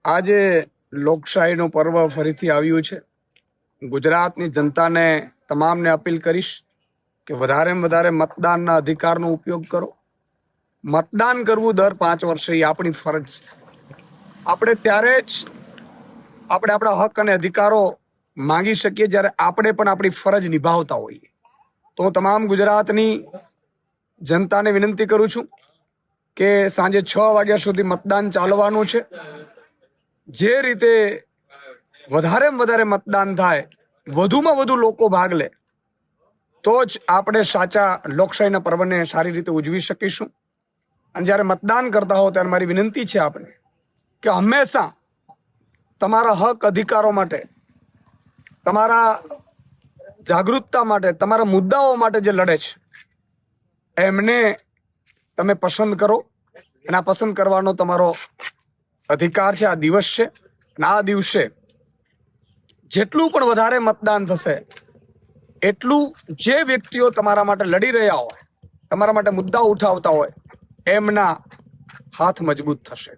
આજે લોકશાહીનું પર્વ ફરીથી આવ્યું છે. ગુજરાતની જનતાને તમામને અપીલ કરીશ કે વધારેમાં વધારે મતદાનના અધિકારનો ઉપયોગ કરો. મતદાન કરવું દર 5 વર્ષે એ આપણી ફરજ છે. આપણે ત્યારે જ આપણે આપણા હક અને અધિકારો માંગી શકીએ જ્યારે આપણે પણ આપણી ફરજ નિભાવતા હોઈએ. તો હું તમામ ગુજરાતની જનતાને વિનંતી કરું છું કે સાંજે 6 વાગ્યા સુધી મતદાન ચાલવાનું છે. જે રીતે વધારેમાં વધારે મતદાન થાય, વધુમાં વધુ લોકો ભાગ લે, તો જ આપણે સાચા લોકશાહીના પર્વને સારી રીતે ઉજવી શકીશું. અને જ્યારે મતદાન કરતા હો ત્યારે મારી વિનંતી છે આપને કે હંમેશા તમારા હક અધિકારો માટે, તમારા જાગૃતતા માટે, તમારા મુદ્દાઓ માટે જે લડે છે એમને તમે પસંદ કરો. અને આ પસંદ કરવાનો તમારો અધિકાર છે, આ દિવસ છે. અને આ દિવસે જેટલું પણ વધારે મતદાન થશે એટલું જે વ્યક્તિઓ તમારા માટે લડી રહ્યા હોય, તમારા માટે મુદ્દા ઉઠાવતા હોય, એમના હાથ મજબૂત થશે.